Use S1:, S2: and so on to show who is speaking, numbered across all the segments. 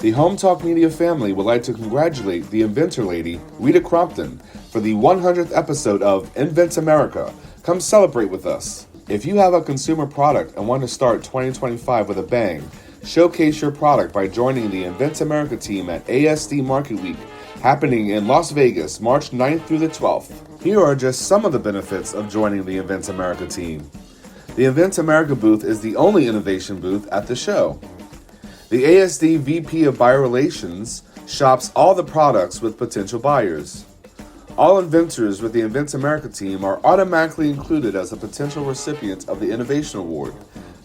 S1: The Home Talk Media family would like to congratulate the Inventor Lady Rita Crompton for the 100th episode of Invent America. Come celebrate with us. If you have a consumer product and want to start 2025 with a bang, showcase your product by joining the Invent America team at ASD Market Week, happening in Las Vegas, March 9th through the 12th. Here are just some of the benefits of joining the Invent America team. The Invent America booth is the only innovation booth at the show. The ASD VP of Buyer Relations shops all the products with potential buyers. All inventors with the Invent America team are automatically included as a potential recipient of the Innovation Award.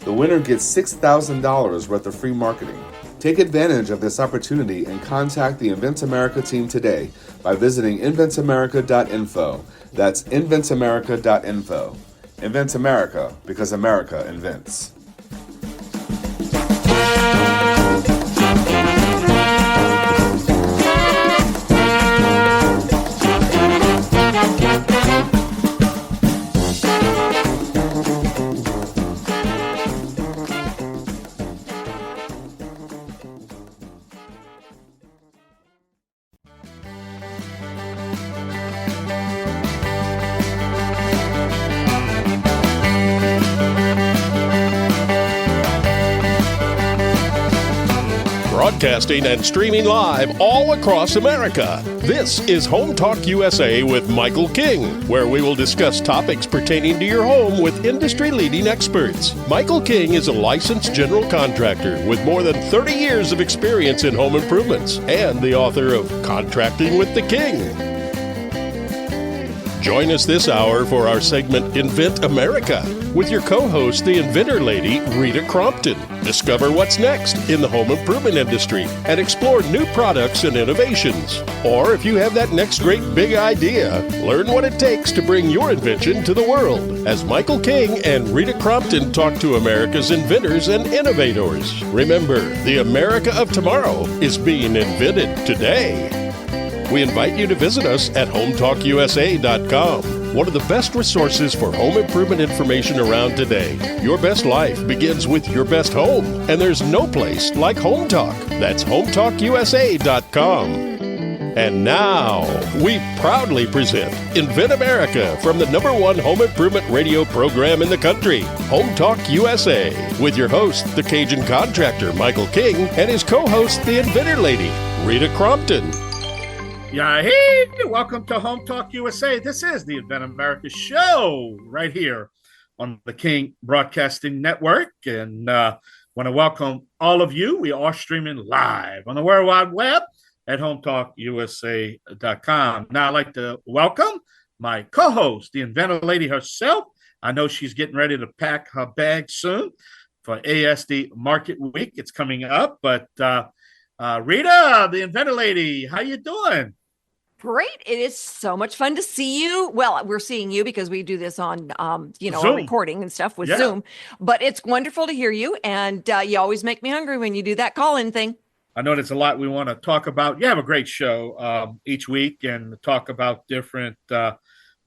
S1: The winner gets $6,000 worth of free marketing. Take advantage of this opportunity and contact the Invent America team today by visiting inventamerica.info. That's inventamerica.info. Invent America, because America invents.
S2: Broadcasting and streaming live all across America. This is HomeTalkUSA with Michael King, where we will discuss topics pertaining to your home with industry-leading experts. Michael King is a licensed general contractor with more than 30 years of experience in home improvements and the author of Contracting with the King. Join us this hour for our segment Invent America with your co-host, the Inventor Lady Rita Crompton. Discover what's next in the home improvement industry and explore new products and innovations. Or if you have that next great big idea, learn what it takes to bring your invention to the world. As Michael King and Rita Crompton talk to America's inventors and innovators. Remember, the America of tomorrow is being invented today. We invite you to visit us at HomeTalkUSA.com, one of the best resources for home improvement information around today. Your best life begins with your best home, and there's no place like Home Talk. That's HomeTalkUSA.com. And now, we proudly present Invent America from the #1 home improvement radio program in the country, Home Talk USA, with your host, the Cajun contractor, Michael King, and his co-host, the Inventor Lady, Rita Crompton.
S3: Yeah, hey, welcome to Home Talk USA. This is the Invent America show right here on the King Broadcasting Network. And want to welcome all of you. We are streaming live on the World Wide Web at HomeTalkUSA.com. Now, I'd like to welcome my co-host, the Inventor Lady herself. I know she's getting ready to pack her bag soon for ASD Market Week. It's coming up, but Rita, the Inventor Lady, how you doing?
S4: Great. It is so much fun to see you. Well, we're seeing you because we do this on, a recording and stuff with Zoom. But it's wonderful to hear you. And you always make me hungry when you do that call-in thing.
S3: I know there's a lot we want to talk about. You have a great show each week and talk about different, but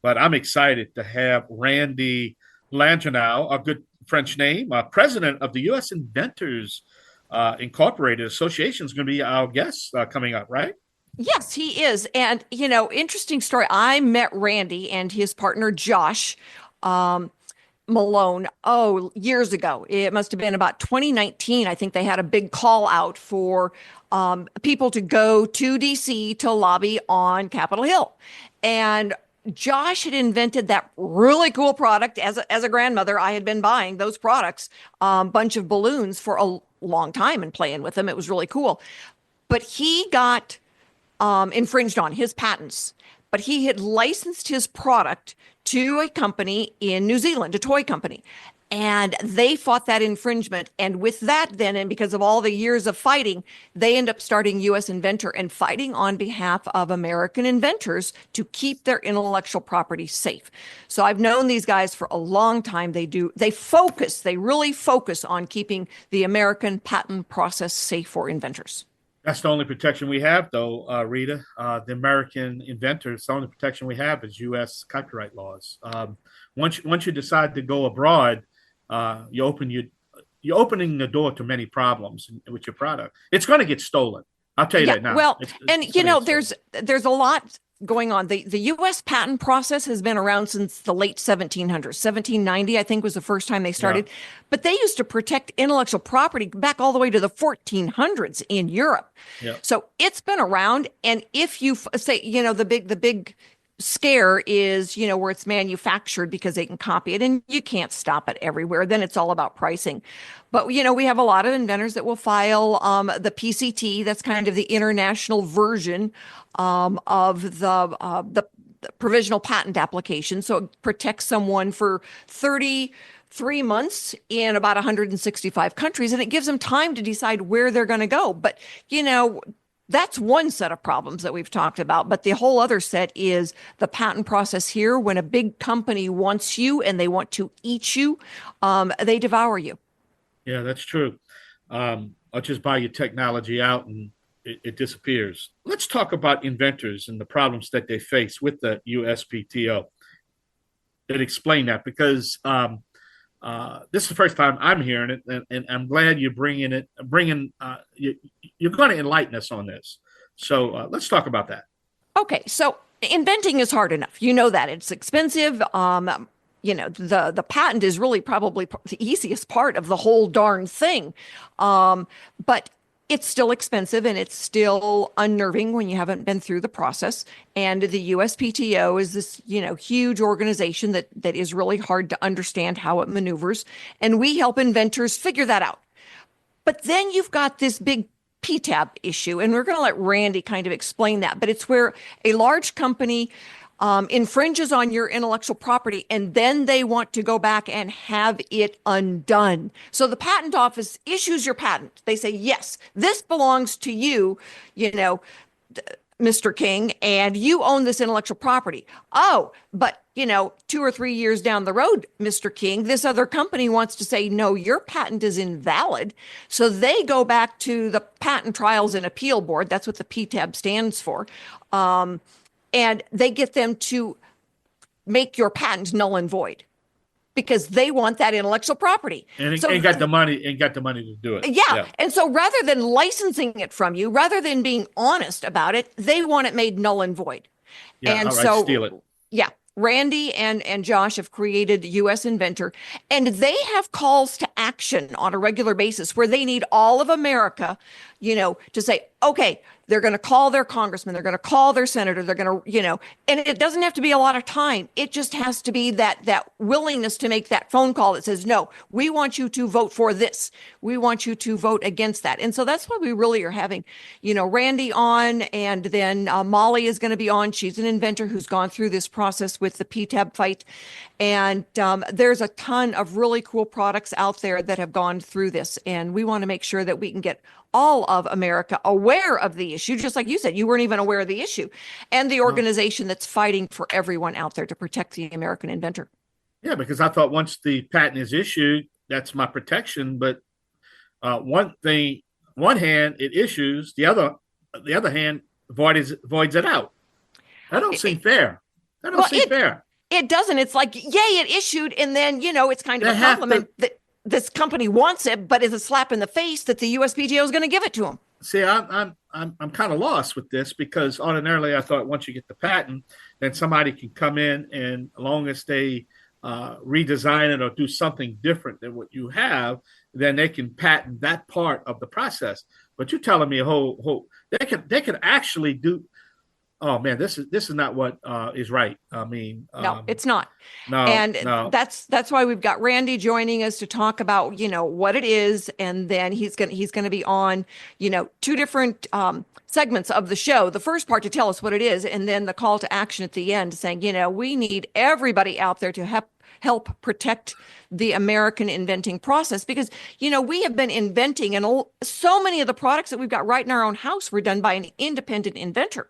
S3: I'm excited to have Randy Landreneau, a good French name, President of the US Inventors Incorporated Association, is going to be our guest coming up, right?
S4: Yes, he is. And, interesting story. I met Randy and his partner, Josh Malone, years ago. It must have been about 2019. I think they had a big call out for people to go to DC to lobby on Capitol Hill. And Josh had invented that really cool product. As a grandmother, I had been buying those products, bunch of balloons for a long time and playing with them. It was really cool. But he got infringed on his patents. But he had licensed his product to a company in New Zealand, a toy company. And they fought that infringement. And with that then, and because of all the years of fighting, they end up starting US Inventor and fighting on behalf of American inventors to keep their intellectual property safe. So I've known these guys for a long time. They really focus on keeping the American patent process safe for inventors.
S3: That's the only protection we have, though, Rita. The American inventors, the only protection we have is U.S. copyright laws. Once you decide to go abroad, you open you're opening the door to many problems with your product. It's going to get stolen. I'll tell you that now.
S4: Well,
S3: it's gonna get stolen.
S4: there's a lot going on. The U.S. patent process has been around since the late 1700s. 1790, I think, was the first time they started.
S3: Yeah.
S4: But they used to protect intellectual property back all the way to the 1400s in Europe.
S3: Yeah.
S4: So it's been around. And if you say, the big scare is, where it's manufactured because they can copy it and you can't stop it everywhere. Then it's all about pricing. But, we have a lot of inventors that will file the PCT. That's kind of the international version of the provisional patent application. So it protects someone for 33 months in about 165 countries, and it gives them time to decide where they're going to go. But, that's one set of problems that we've talked about. But the whole other set is the patent process here. When a big company wants you and they want to eat you, they devour you.
S3: Yeah, that's true. I'll just buy your technology out and it disappears. Let's talk about inventors and the problems that they face with the USPTO. And explain that, because this is the first time I'm hearing it, and I'm glad you're bringing it. You're going to enlighten us on this. So let's talk about that.
S4: Okay, so inventing is hard enough. You know that it's expensive. The patent is really probably the easiest part of the whole darn thing, but it's still expensive and it's still unnerving when you haven't been through the process. And the USPTO is this, huge organization that is really hard to understand how it maneuvers. And we help inventors figure that out. But then you've got this big PTAB issue, and we're going to let Randy kind of explain that. But it's where a large company infringes on your intellectual property, and then they want to go back and have it undone. So the patent office issues your patent. They say, yes, this belongs to you, Mr. King, and you own this intellectual property. Oh, but 2 or 3 years down the road, Mr. King, this other company wants to say, no, your patent is invalid. So they go back to the Patent Trials and Appeal Board. That's what the PTAB stands for. And they get them to make your patent null and void because they want that intellectual property.
S3: And ain't got the money to do it.
S4: Yeah. And so rather than licensing it from you, rather than being honest about it, they want it made null and void.
S3: Yeah,
S4: and
S3: so steal it.
S4: Yeah. Randy and Josh have created US Inventor, and they have calls to action on a regular basis where they need all of America, to say, okay, they're going to call their congressman, they're going to call their senator, they're going to, and it doesn't have to be a lot of time. It just has to be that willingness to make that phone call that says, no, we want you to vote for this. We want you to vote against that. And so that's why we really are having, Randy on, and then Molly is going to be on. She's an inventor who's gone through this process with the PTAB fight. And there's a ton of really cool products out there that have gone through this. And we want to make sure that we can get all of America aware of the issue. Just like you said, you weren't even aware of the issue, and the organization that's fighting for everyone out there to protect the American inventor.
S3: Yeah, because I thought once the patent is issued, that's my protection. But one hand it issues, the other hand voids it out. That don't seem fair. That don't seem fair.
S4: It doesn't. It's like, yay, it issued, and then it's kind of a compliment that this company wants it, but it's a slap in the face that the USPTO is going to give it to them.
S3: See, I'm kind of lost with this, because ordinarily I thought once you get the patent, then somebody can come in, and as long as they redesign it or do something different than what you have, then they can patent that part of the process. But you're telling me they could actually do. Oh man, this is not what is right. I mean,
S4: no, it's not.
S3: No,
S4: and
S3: no.
S4: That's why we've got Randy joining us to talk about what it is, and then he's gonna be on 2 different segments of the show. The first part to tell us what it is, and then the call to action at the end, saying we need everybody out there to help protect the American inventing process, because we have been inventing, and so many of the products that we've got right in our own house were done by an independent inventor.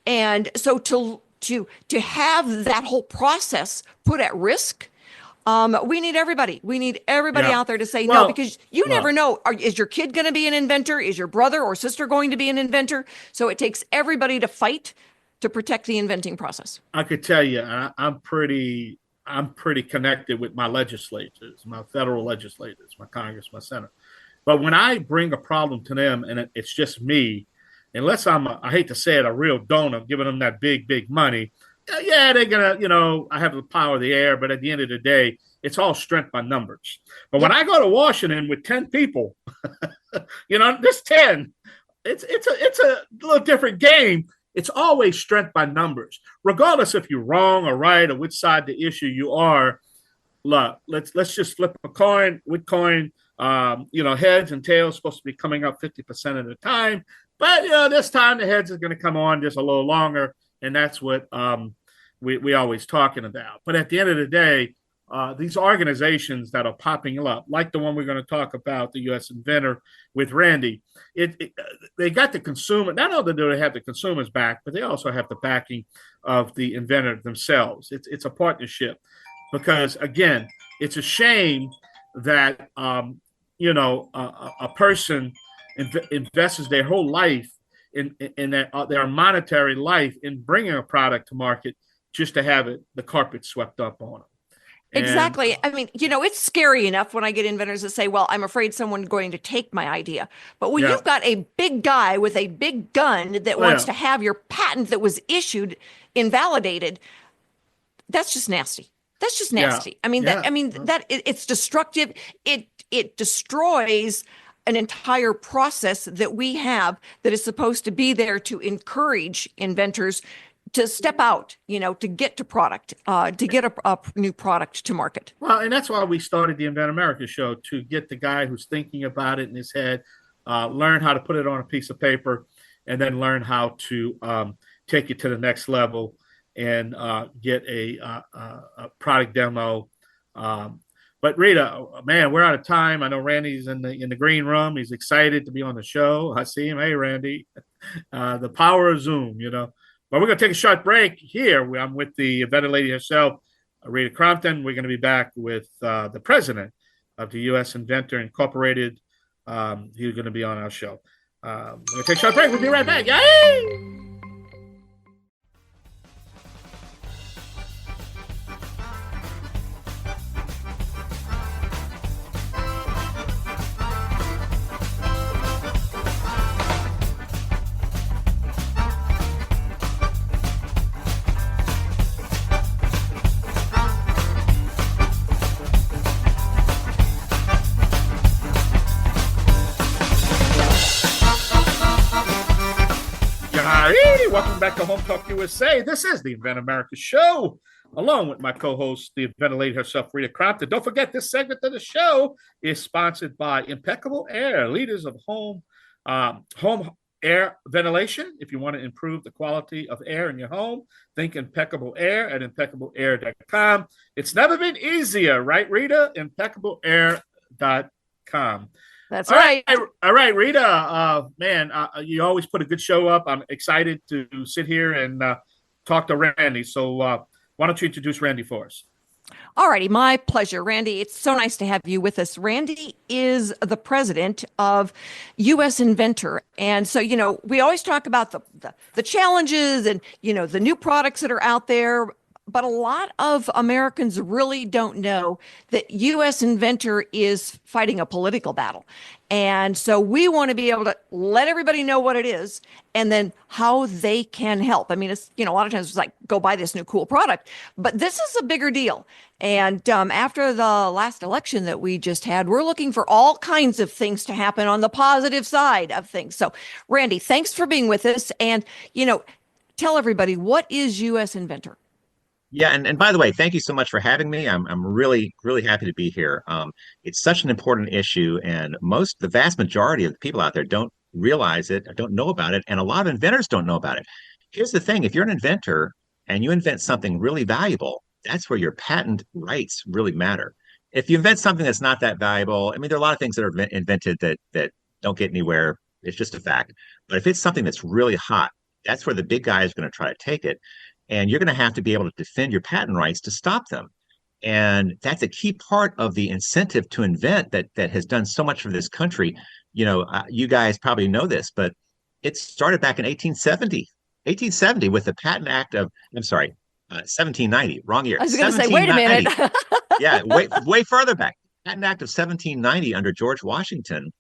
S4: And so to have that whole process put at risk, we need everybody. We need everybody out there to say no, because you never know. Is your kid going to be an inventor? Is your brother or sister going to be an inventor? So it takes everybody to fight to protect the inventing process.
S3: I could tell you, I'm pretty I'm pretty connected with my legislators, my federal legislators, my Congress, my Senate. But when I bring a problem to them and it's just me, unless I hate to say it, a real donor giving them that big money, yeah, they're going to, I have the power of the air, but at the end of the day, it's all strength by numbers. But when I go to Washington with 10 people, this 10, it's a little different game. It's always strength by numbers, regardless if you're wrong or right or which side the issue you are. Look, let's just flip a coin. With coin, heads and tails supposed to be coming up 50% of the time, but this time the heads are going to come on just a little longer, and that's what we always talking about. But at the end of the day, these organizations that are popping up, like the one we're going to talk about, the US Inventor with Randy, they got the consumer. Not only do they have the consumers back, but they also have the backing of the inventor themselves. It's a partnership, because again, it's a shame that a person invests their whole life in their monetary life in bringing a product to market just to have the carpet swept up on them.
S4: Exactly. I mean, it's scary enough when I get inventors that say, well, I'm afraid someone's going to take my idea. But when you've got a big guy with a big gun that wants to have your patent that was issued invalidated, that's just nasty. That's just nasty. Yeah. It's destructive. It destroys an entire process that we have that is supposed to be there to encourage inventors to step out, to get to product, to get a new product to market.
S3: Well, and that's why we started the Invent America show, to get the guy who's thinking about it in his head, learn how to put it on a piece of paper, and then learn how to take it to the next level and get a product demo. But Rita, man, we're out of time. I know Randy's in the green room. He's excited to be on the show. I see him. Hey, Randy, the power of Zoom, But we're going to take a short break here. I'm with the Inventor Lady herself, Rita Crompton. We're going to be back with the president of the US Inventor Incorporated. He's going to be on our show. We're going to take a short break. We'll be right back. Yay! Welcome back to HomeTalkUSA. This is the Invent America show, along with my co-host, the Inventor Lady herself, Rita Crompton. Don't forget, this segment of the show is sponsored by Impeccable Air, leaders of home air ventilation. If you want to improve the quality of air in your home, think Impeccable Air at impeccableair.com. It's never been easier, right, Rita? impeccableair.com.
S4: That's right.
S3: All right, Rita, man, you always put a good show up. I'm excited to sit here and talk to Randy. So why don't you introduce Randy for us?
S4: All righty, my pleasure, Randy. It's so nice to have you with us. Randy is the president of US Inventor. And so, we always talk about the challenges and, the new products that are out there. But a lot of Americans really don't know that US Inventor is fighting a political battle. And so we want to be able to let everybody know what it is and then how they can help. It's, a lot of times it's like, go buy this new cool product. But this is a bigger deal. And after the last election that we just had, we're looking for all kinds of things to happen on the positive side of things. So, Randy, thanks for being with us. And, tell everybody, what is US Inventor?
S5: Yeah, and by the way, thank you so much for having me. I'm really, really happy to be here. It's such an important issue, and the vast majority of the people out there don't realize it, or don't know about it, and a lot of inventors don't know about it. Here's the thing: if you're an inventor and you invent something really valuable, that's where your patent rights really matter. If you invent something that's not that valuable, there are a lot of things that are invented that don't get anywhere. It's just a fact. But if it's something that's really hot, that's where the big guy is going to try to take it. And you're going to have to be able to defend your patent rights to stop them. And that's a key part of the incentive to invent that has done so much for this country. You guys probably know this, but it started back in 1870 with the Patent Act of, 1790, wrong year.
S4: I was going to say, wait a minute.
S5: Yeah, way further back. Patent Act of 1790 under George Washington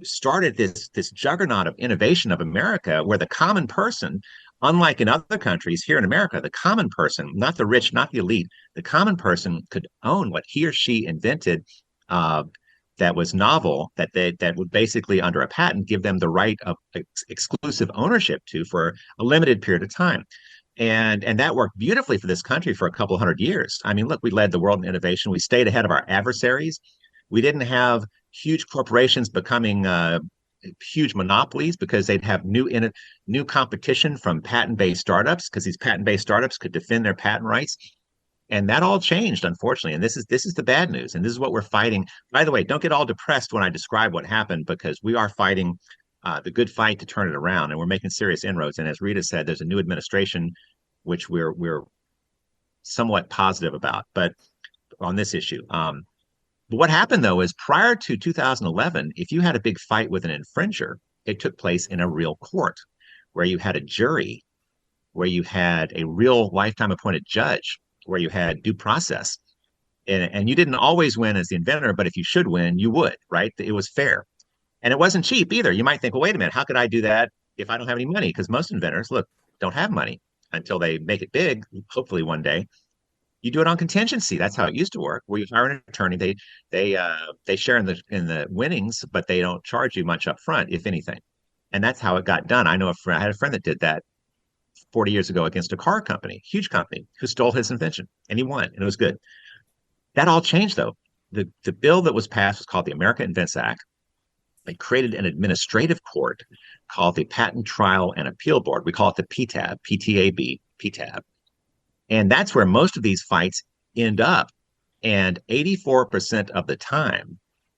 S5: started this juggernaut of innovation of America, where the common person, unlike in other countries, here in America, the common person, not the rich, not the elite, the common person could own what he or she invented that was novel, that would basically, under a patent, give them the right of exclusive ownership to for a limited period of time. And that worked beautifully for this country for a couple hundred years. I mean, look, we led the world in innovation. We stayed ahead of our adversaries. We didn't have huge corporations becoming huge monopolies because they'd have new competition from patent-based startups, because these patent-based startups could defend their patent rights. And that all changed, unfortunately. And this is the bad news. And this is what we're fighting. By the way, don't get all depressed when I describe what happened, because we are fighting the good fight to turn it around, and we're making serious inroads. And as Rita said, there's a new administration, which we're somewhat positive about, but on this issue. But what happened, though, is prior to 2011, if you had a big fight with an infringer, it took place in a real court, where you had a jury, where you had a real lifetime appointed judge, where you had due process. And you didn't always win as the inventor, but if you should win, you would, right? It was fair. And it wasn't cheap either. You might think, well, wait a minute, how could I do that if I don't have any money? Because most inventors, look, don't have money until they make it big, hopefully one day. You do it on contingency. That's how it used to work, where you hire an attorney, they share in the winnings, but they don't charge you much up front, if anything. And that's how it got done. I had a friend that did that 40 years ago against a car company, huge company, who stole his invention, and he won, and it was good. That all changed, though. The bill that was passed was called the America Invents Act. They created an administrative court called the Patent Trial and Appeal Board. We call it the PTAB, PTAB, PTAB. And that's where most of these fights end up. And 84% of the time,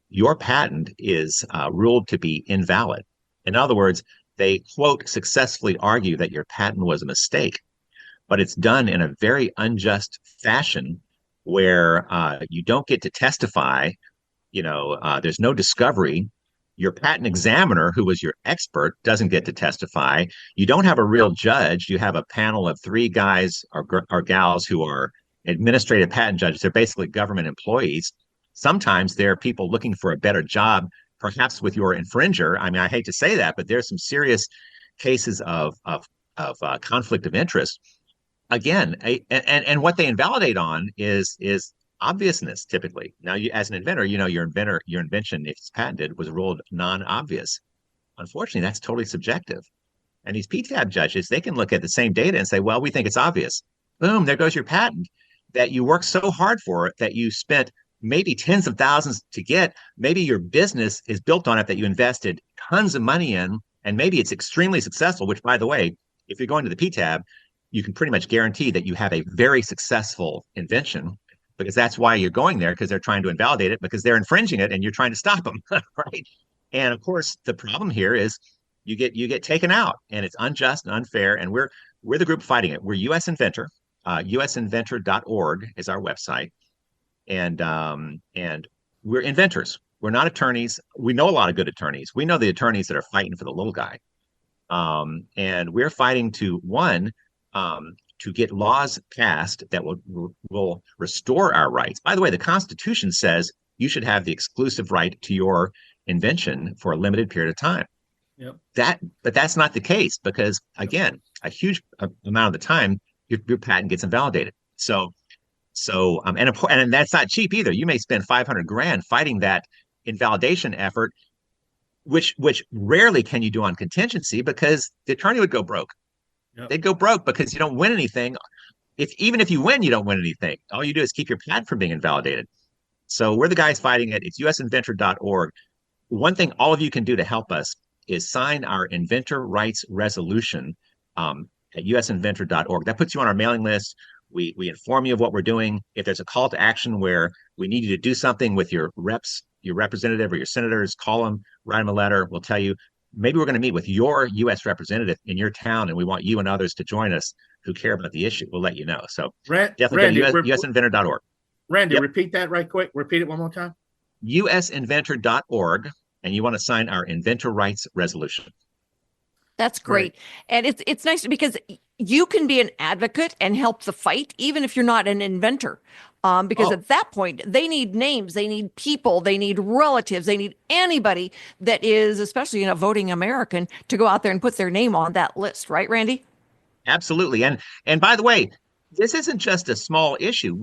S5: your patent is ruled to be invalid. In other words, they, quote, successfully argue that your patent was a mistake, but it's done in a very unjust fashion, where you don't get to testify. There's no discovery. Your patent examiner, who was your expert, doesn't get to testify. You don't have a real judge. You have a panel of 3 guys or gals who are administrative patent judges. They're basically government employees. Sometimes they're people looking for a better job, perhaps with your infringer. I mean, I hate to say that, but there's some serious cases of conflict of interest. Again, and what they invalidate on is obviousness, typically. Now, you, as an inventor, your invention, if it's patented, was ruled non-obvious. Unfortunately, that's totally subjective. And these PTAB judges, they can look at the same data and say, well, we think it's obvious. Boom, there goes your patent that you worked so hard for, that you spent maybe tens of thousands to get. Maybe your business is built on it, that you invested tons of money in, and maybe it's extremely successful, which, by the way, if you're going to the PTAB, you can pretty much guarantee that you have a very successful invention, because that's why you're going there, because they're trying to invalidate it, because they're infringing it and you're trying to stop them, right? And of course, the problem here is you get taken out, and it's unjust and unfair, and we're the group fighting it. We're US Inventor. USinventor.org is our website, and we're inventors. We're not attorneys. We know a lot of good attorneys. We know the attorneys that are fighting for the little guy, and we're fighting to get laws passed that will restore our rights. By the way, the Constitution says you should have the exclusive right to your invention for a limited period of time. Yep. But that's not the case, because, again, a huge amount of the time, your patent gets invalidated. And that's not cheap either. You may spend $500,000 fighting that invalidation effort, which rarely can you do on contingency, because the attorney would go broke. Yep. They'd go broke because you don't win anything. Even if you win, you don't win anything. All you do is keep your patent from being invalidated. So we're the guys fighting it. It's usinventor.org. One thing all of you can do to help us is sign our inventor rights resolution at usinventor.org. That puts you on our mailing list. We inform you of what we're doing. If there's a call to action where we need you to do something with your reps, your representative or your senators, call them, write them a letter. We'll tell you, maybe we're going to meet with your U.S. representative in your town, and we want you and others to join us who care about the issue. We'll let you know. So definitely go to usinventor.org.
S3: Randy,
S5: Yep.
S3: Repeat that right quick. Repeat it one more time.
S5: usinventor.org, and you want to sign our inventor rights resolution.
S4: That's great. And it's nice because you can be an advocate and help the fight, even if you're not an inventor. Because at that point, they need names, they need people, they need relatives, they need anybody that is, especially a voting American, to go out there and put their name on that list. Right, Randy?
S5: Absolutely. And by the way, this isn't just a small issue.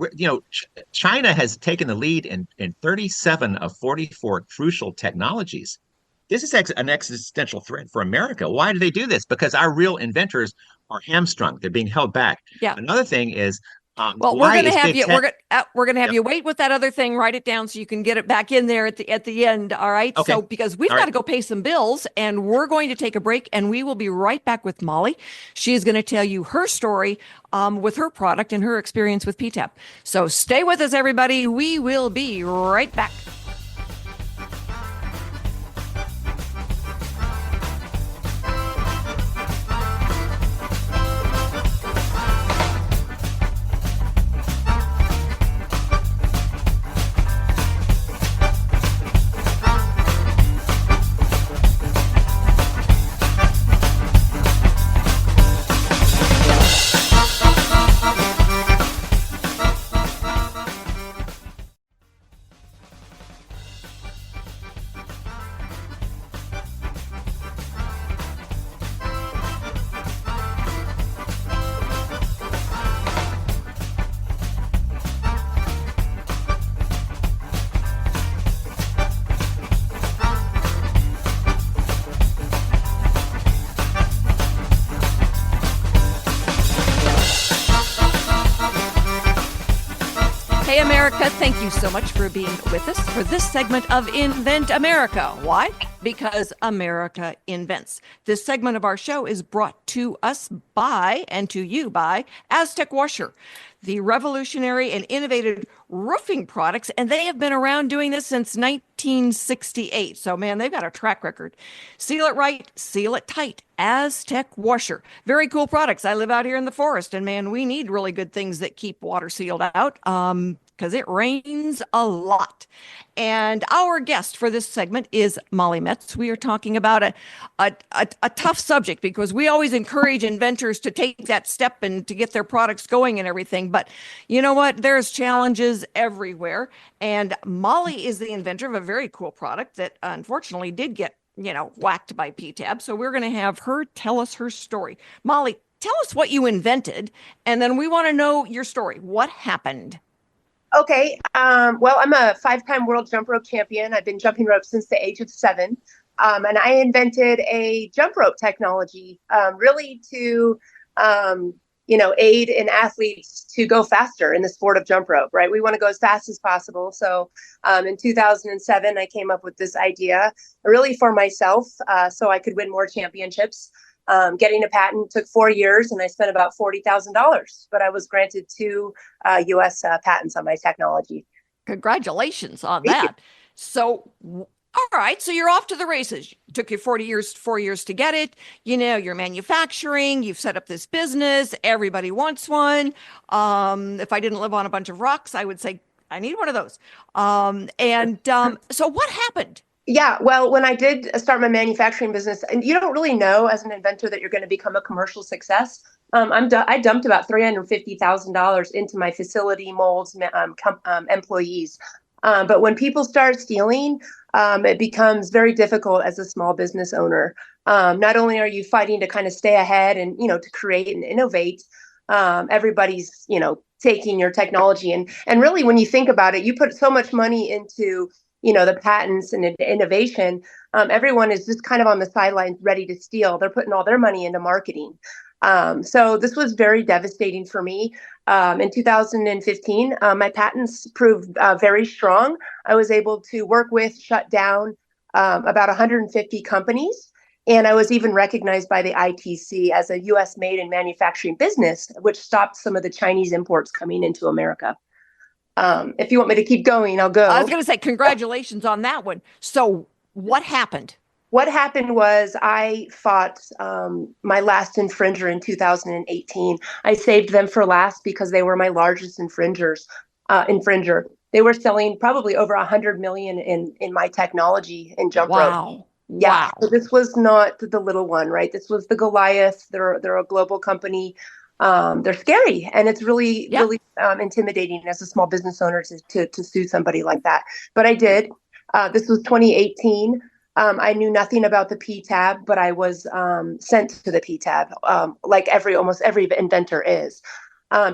S5: China has taken the lead in 37 of 44 crucial technologies. This is an existential threat for America. Why do they do this? Because our real inventors are hamstrung. They're being held back.
S4: Yeah.
S5: Another thing is,
S4: well, we're going to have you.
S5: Tech...
S4: We're going to have you wait with that other thing. Write it down so you can get it back in there at the end. All right.
S5: Okay.
S4: So because we've got to go pay some bills, and we're going to take a break, and we will be right back with Molly. She is going to tell you her story with her product and her experience with PTAB. So stay with us, everybody. We will be right back. Hey, America, thank you so much for being with us for this segment of Invent America. Why? Because America invents. This segment of our show is brought to us by, and to you by, Aztec Washer, the revolutionary and innovative roofing products, and they have been around doing this since 1968. So, man, they've got a track record. Seal it right, seal it tight. Aztec Washer. Very cool products. I live out here in the forest, and man, we need really good things that keep water sealed out because it rains a lot. And our guest for this segment is Molly Metz. We are talking about a tough subject because we always encourage inventors to take that step and to get their products going and everything. But you know what? There's challenges everywhere. And Molly is the inventor of a very cool product that unfortunately did get whacked by PTAB. So we're going to have her tell us her story. Molly, tell us what you invented, and then we want to know your story. What happened?
S6: Okay. Well, I'm a 5-time world jump rope champion. I've been jumping rope since the age of 7. And I invented a jump rope technology, really to, aid in athletes to go faster in the sport of jump rope, right? We want to go as fast as possible. So in 2007, I came up with this idea really for myself, so I could win more championships. Getting a patent took 4 years, and I spent about $40,000, but I was granted 2 US patents on my technology.
S4: Congratulations on that. So, all right. So you're off to the races. It took you 4 years to get it. You're manufacturing, you've set up this business. Everybody wants one. If I didn't live on a bunch of rocks, I would say I need one of those. So what happened?
S6: Yeah, well, when I did start my manufacturing business, and you don't really know as an inventor that you're going to become a commercial success. I dumped about $350,000 into my facility, molds, employees. But when people start stealing, it becomes very difficult as a small business owner. Not only are you fighting to kind of stay ahead and, to create and innovate, everybody's, taking your technology. And really, when you think about it, you put so much money into the patents and innovation, everyone is just kind of on the sidelines ready to steal. They're putting all their money into marketing. So this was very devastating for me. In 2015, my patents proved very strong. I was able to work with, shut down about 150 companies. And I was even recognized by the ITC as a U.S. made in manufacturing business, which stopped some of the Chinese imports coming into America. If you want me to keep going, I'll go.
S4: I was going to say congratulations on that one. So what happened?
S6: What happened was I fought my last infringer in 2018. I saved them for last because they were my largest infringer. They were selling probably over 100 million in my technology in jump rope. Yeah,
S4: Wow.
S6: so this was not the little one, right? This was the Goliath. They're a global company. They're scary, and it's really,
S4: Yeah.
S6: really intimidating as a small business owner to sue somebody like that. But I did. This was 2018. I knew nothing about the PTAB, but I was sent to the PTAB, like almost every inventor is.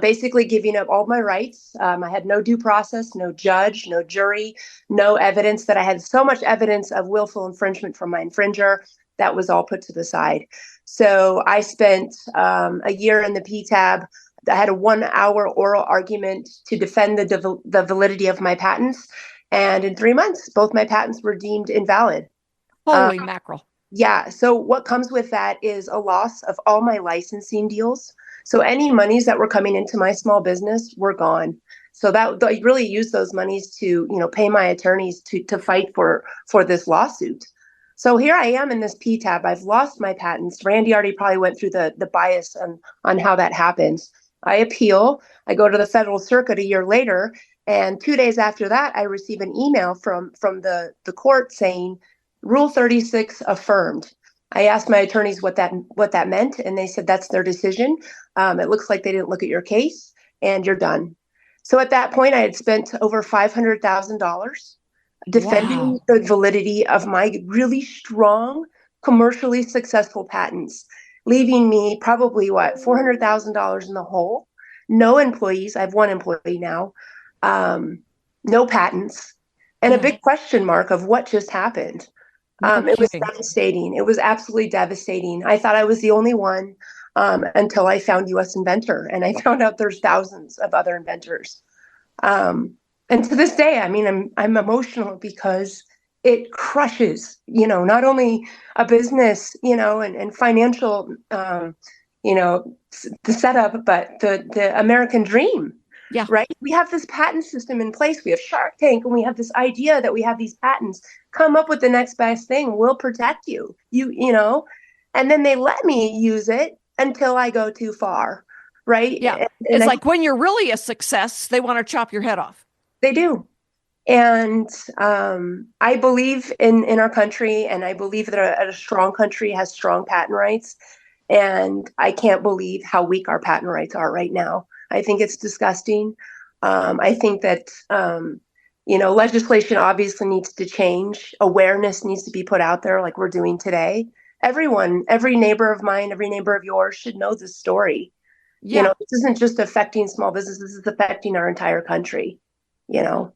S6: Basically giving up all my rights. I had no due process, no judge, no jury, no evidence that I had so much evidence of willful infringement from my infringer. That was all put to the side. So I spent a year in the PTAB. I had a 1 hour oral argument to defend the validity of my patents. And in 3 months, both my patents were deemed invalid.
S4: Holy mackerel.
S6: Yeah. So what comes with that is a loss of all my licensing deals. So any monies that were coming into my small business were gone. So that I really used those monies to, pay my attorneys to fight for this lawsuit. So here I am in this PTAB. I've lost my patents. Randy already probably went through the bias on how that happens. I appeal. I go to the federal circuit a year later, and 2 days after that, I receive an email from the court saying Rule 36 affirmed. I asked my attorneys what that meant, and they said that's their decision. It looks like they didn't look at your case, and you're done. So at that point, I had spent over $500,000 defending the validity of my really strong, commercially successful patents, leaving me probably $400,000 in the hole. No employees. I have one employee now. No patents, and a big question mark of what just happened. It was devastating. It was absolutely devastating. I thought I was the only one until I found US Inventor, and I found out there's thousands of other inventors. And to this day, I mean, I'm emotional because it crushes, not only a business, and financial, the setup, but the American dream.
S4: Yeah.
S6: Right. We have this patent system in place. We have Shark Tank, and we have this idea that we have these patents. Come up with the next best thing. We'll protect you. And then they let me use it until I go too far. Right.
S4: Yeah. It's like when you're really a success, they want to chop your head off.
S6: They do. And I believe in our country, and I believe that a strong country has strong patent rights. And I can't believe how weak our patent rights are right now. I think it's disgusting. I think that, legislation obviously needs to change. Awareness needs to be put out there like we're doing today. Everyone, every neighbor of mine, every neighbor of yours should know this story.
S4: Yeah.
S6: This isn't just affecting small businesses. This is affecting our entire country,
S3: The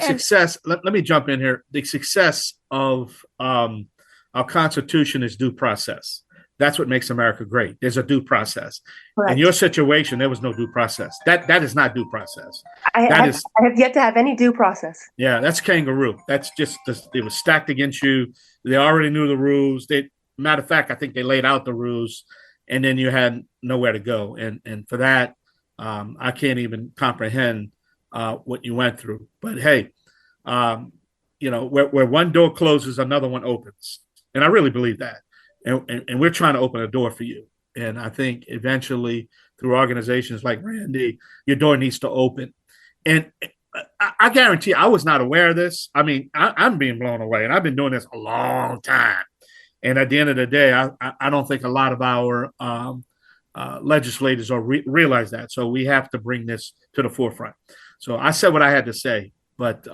S3: success, let me jump in here. The success of our Constitution is due process. That's what makes America great. There's a due process.
S6: Correct.
S3: In your situation, there was no due process. That is not due process.
S6: I have yet to have any due process.
S3: Yeah, that's kangaroo. That's just, it was stacked against you. They already knew the rules. Matter of fact, I think they laid out the rules, and then you had nowhere to go. And for that, I can't even comprehend what you went through. But hey, where one door closes, another one opens. And I really believe that. And we're trying to open a door for you. And I think eventually through organizations like Randy, your door needs to open. And I guarantee I was not aware of this. I mean, I'm being blown away, and I've been doing this a long time. And at the end of the day, I don't think a lot of our legislators realize that. So we have to bring this to the forefront. So I said what I had to say, but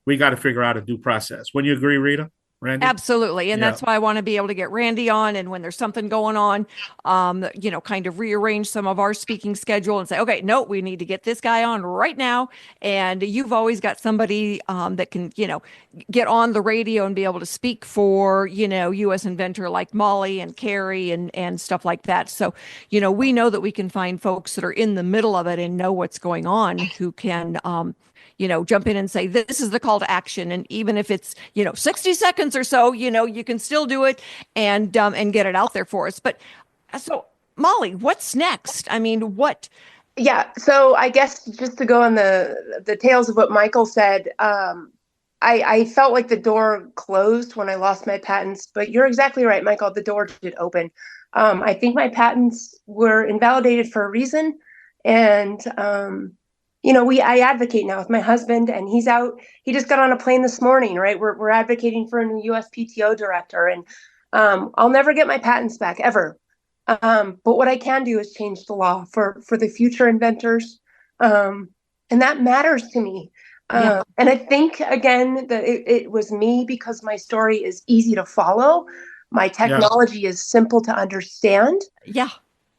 S3: we got to figure out a due process. Wouldn't you agree, Rita? Randy?
S4: Absolutely. And that's why I want to be able to get Randy on. And when there's something going on, kind of rearrange some of our speaking schedule and say, okay, no, we need to get this guy on right now. And you've always got somebody that can, get on the radio and be able to speak for, US Inventor like Molly and Carrie and stuff like that. So, we know that we can find folks that are in the middle of it and know what's going on who can, jump in and say, this is the call to action. And even if it's, 60 seconds or so, you can still do it and get it out there for us. But so Molly, what's next? I mean, what?
S6: Yeah. So I guess just to go on the tails of what Michael said, I felt like the door closed when I lost my patents, but you're exactly right, Michael. The door did open. I think my patents were invalidated for a reason. And, I advocate now with my husband, and he's out. He just got on a plane this morning, right? We're advocating for a new USPTO director, and I'll never get my patents back ever. But what I can do is change the law for the future inventors, and that matters to me. And I think again that it was me because my story is easy to follow. My technology is simple to understand.
S4: Yeah,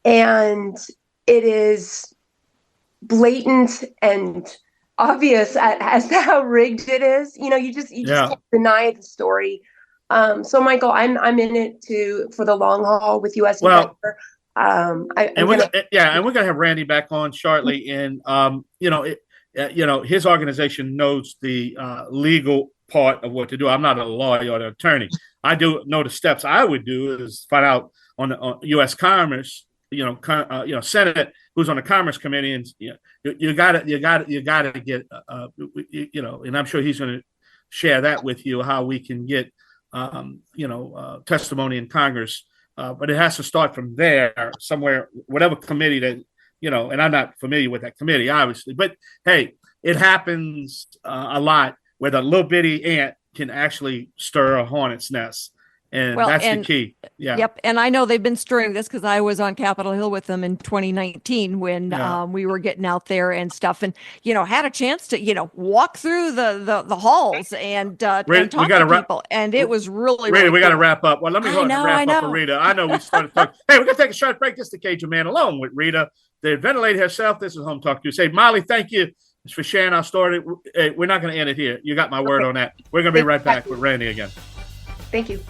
S6: and it is blatant and obvious as to how rigged it is. You just can't deny the story. So Michael, I'm in it for the long haul with US Inventor.
S3: We're gonna have Randy back on shortly, and his organization knows the legal part of what to do. I'm not a lawyer or an attorney. I do know the steps I would do is find out on U.S. Commerce, Senate, who's on the Commerce Committee, and you got to get, and I'm sure he's going to share that with you how we can get, testimony in Congress, but it has to start from there somewhere, whatever committee that, and I'm not familiar with that committee, obviously, but hey, it happens a lot where the little bitty ant can actually stir a hornet's nest. And that's the key. Yeah.
S4: Yep. And I know they've been stirring this because I was on Capitol Hill with them in 2019 when we were getting out there and stuff, and had a chance to walk through the halls and talk to people, and it was really
S3: Rita,
S4: really
S3: we got to
S4: cool.
S3: wrap up. Well, let me go and wrap up with Rita. I know we started talking. Hey, we're gonna take a short break just to cage a man alone with Rita, the Inventor Lady herself. This is Home Talk USA. Molly, thank you for sharing our story. Hey, we're not going to end it here. You got my word on that. We're going to be right back with Randy again.
S6: Thank you.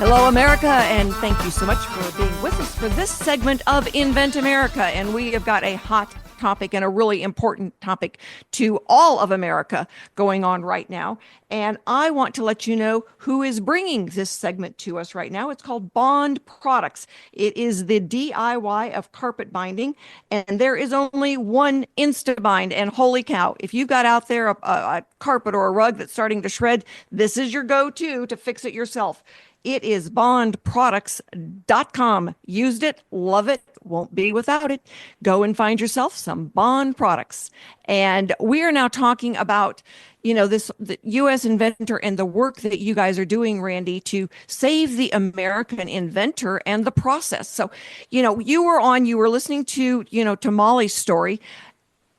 S4: Hello, America, and thank you so much for being with us for this segment of Invent America. And we have got a hot topic and a really important topic to all of America going on right now. And I want to let you know who is bringing this segment to us right now. It's called Bond Products. It is the DIY of carpet binding, and there is only one Instabind. And holy cow, if you've got out there a carpet or a rug that's starting to shred, this is your go-to to fix it yourself. It is bondproducts.com. Used it, love it, won't be without it. Go and find yourself some Bond products. And we are now talking about, the U.S. Inventor and the work that you guys are doing, Randy, to save the American inventor and the process. So, you were listening to Molly's story.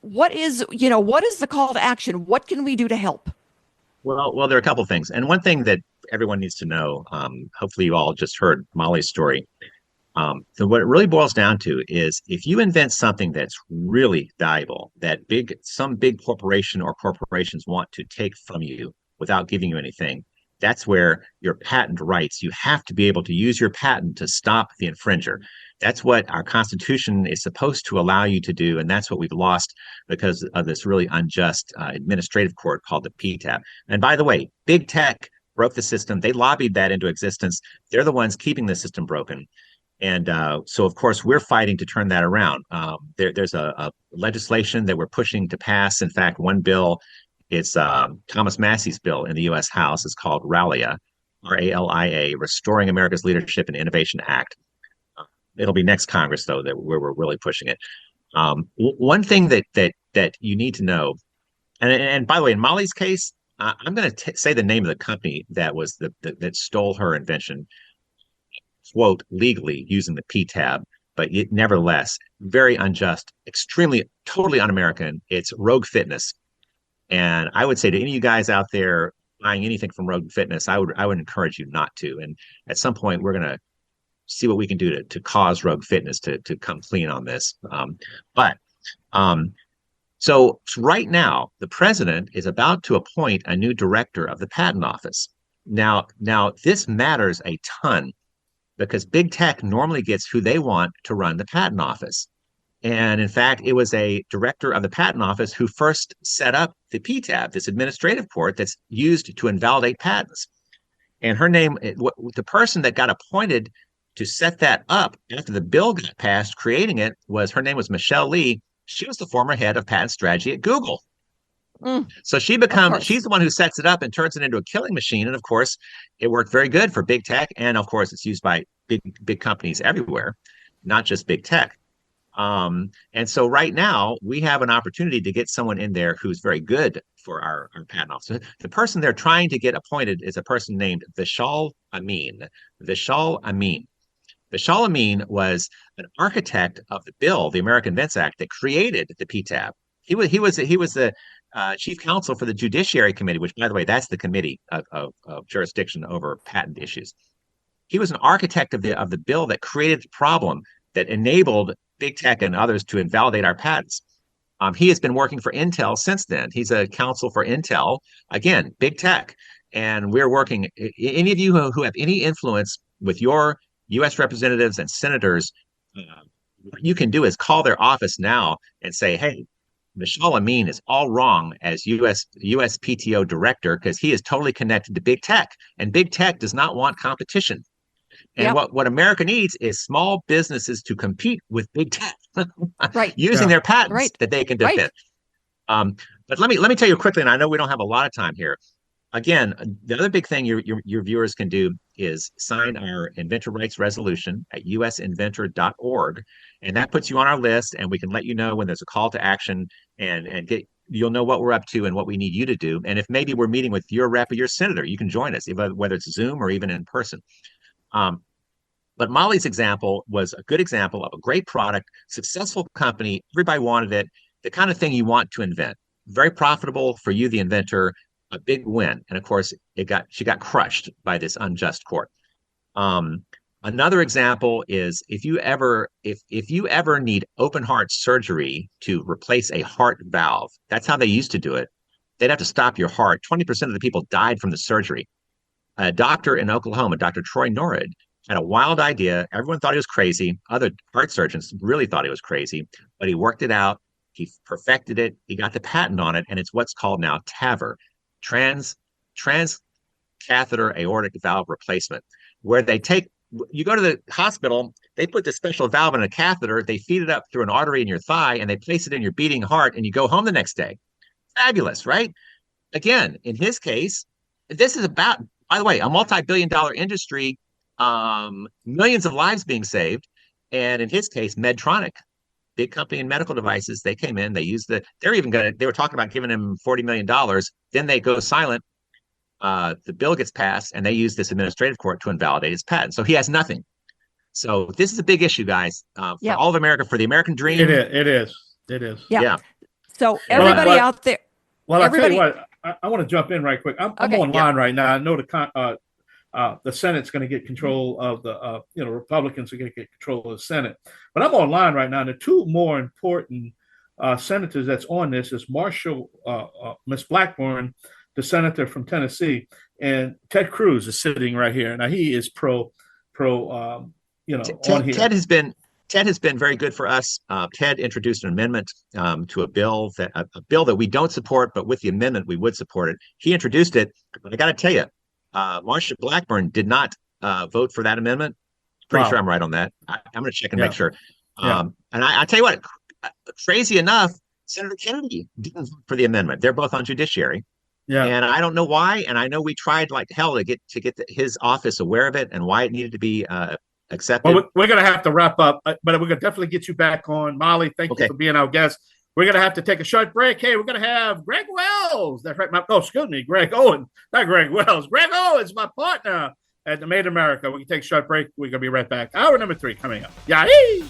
S4: What is the call to action? What can we do to help?
S5: Well, there are a couple of things. And one thing that everyone needs to know, hopefully you all just heard Molly's story. So what it really boils down to is if you invent something that's really valuable, that some big corporation or corporations want to take from you without giving you anything, that's where your patent rights, you have to be able to use your patent to stop the infringer. That's what our Constitution is supposed to allow you to do, and that's what we've lost because of this really unjust administrative court called the PTAB. And by the way, big tech broke the system. They lobbied that into existence. They're the ones keeping the system broken. And so, of course, we're fighting to turn that around. There's a legislation that we're pushing to pass. In fact, one bill, it's Thomas Massey's bill in the U.S. House. It's called RALIA, RALIA, Restoring America's Leadership and Innovation Act. It'll be next Congress, though, where we're really pushing it. One thing that you need to know, and by the way, in Molly's case, I'm going to say the name of the company that was that stole her invention, quote, legally using the PTAB. but nevertheless, very unjust, extremely, totally un-American. It's Rogue Fitness. And I would say to any of you guys out there buying anything from Rogue Fitness, I would encourage you not to. And at some point, we're going to see what we can do to cause Rogue Fitness to come clean on this. So right now, the president is about to appoint a new director of the patent office. Now this matters a ton because big tech normally gets who they want to run the patent office. And in fact, it was a director of the patent office who first set up the PTAB, this administrative court that's used to invalidate patents. And her name, the person that got appointed to set that up after the bill got passed, creating it, her name was Michelle Lee. She was the former head of patent strategy at Google. So she's the one who sets it up and turns it into a killing machine. And of course, it worked very good for big tech. And of course, it's used by big companies everywhere, not just big tech. And so right now we have an opportunity to get someone in there who's very good for our patent office. The person they're trying to get appointed is a person named Vishal Amin. Vishal Amin was an architect of the bill, the American Invents Act, that created the PTAB. He was the chief counsel for the Judiciary Committee, which, by the way, that's the committee of jurisdiction over patent issues. He was an architect of the bill that created the problem that enabled big tech and others to invalidate our patents. He has been working for Intel since then. He's a counsel for Intel, again, big tech. And we're working, any of you who have any influence with your U.S. representatives and senators, what you can do is call their office now and say, hey, Vishal Amin is all wrong as USPTO director because he is totally connected to big tech. And big tech does not want competition. And what America needs is small businesses to compete with big tech, using their patents that they can defend. But let me tell you quickly, and I know we don't have a lot of time here. Again, the other big thing your viewers can do is sign our inventor rights resolution at usinventor.org, and that puts you on our list, and we can let you know when there's a call to action, and you'll know what we're up to and what we need you to do. And if maybe we're meeting with your rep or your senator, you can join us, whether it's Zoom or even in person. But Molly's example was a good example of a great product, successful company, everybody wanted it, the kind of thing you want to invent. Very profitable for you, the inventor, a big win. And of course, she got crushed by this unjust court. Another example is if you ever need open heart surgery to replace a heart valve, that's how they used to do it. They'd have to stop your heart. 20% of the people died from the surgery. A doctor in Oklahoma, Dr. Troy Norrid, had a wild idea. Everyone thought he was crazy. Other heart surgeons really thought he was crazy, but he worked it out. He perfected it. He got the patent on it, and it's what's called now TAVR, transcatheter aortic valve replacement, where you go to the hospital, they put this special valve in a catheter, they feed it up through an artery in your thigh, and they place it in your beating heart, and you go home the next day. Fabulous, right? Again, in his case, this is about, by the way, a multi-billion-dollar industry, millions of lives being saved. And in his case, Medtronic, big company in medical devices, they came in, they were talking about giving him $40 million. Then they go silent. The bill gets passed and they use this administrative court to invalidate his patent. So he has nothing. So this is a big issue, guys, for all of America, for the American dream.
S3: It is.
S4: Yeah. So everybody out there.
S3: Well, I'll tell you what, I want to jump in right quick. I'm online right now. I know the Senate's going to get control of the, Republicans are going to get control of the Senate. But I'm online right now. And the two more important senators that's on this is Miss Blackburn, the senator from Tennessee, and Ted Cruz is sitting right here. Now he is on here.
S5: Ted has been very good for us. Ted introduced an amendment to a bill that we don't support, but with the amendment we would support it. He introduced it, but I got to tell you, Marsha Blackburn did not vote for that amendment. Pretty sure I'm right on that. I'm going to check and make sure. And I tell you what, crazy enough, Senator Kennedy didn't vote for the amendment. They're both on judiciary. Yeah. And I don't know why. And I know we tried like hell to get his office aware of it and why it needed to be accepted.
S3: Well, we're going to have to wrap up, but we're going to definitely get you back on. Molly, thank you for being our guest. We're going to have to take a short break. Hey, we're going to have Greg Wells. That's right. Greg Owen. Not Greg Wells. Greg Owen's my partner at the Made America. We can take a short break. We're going to be right back. Hour number 3 coming up. Yahoo!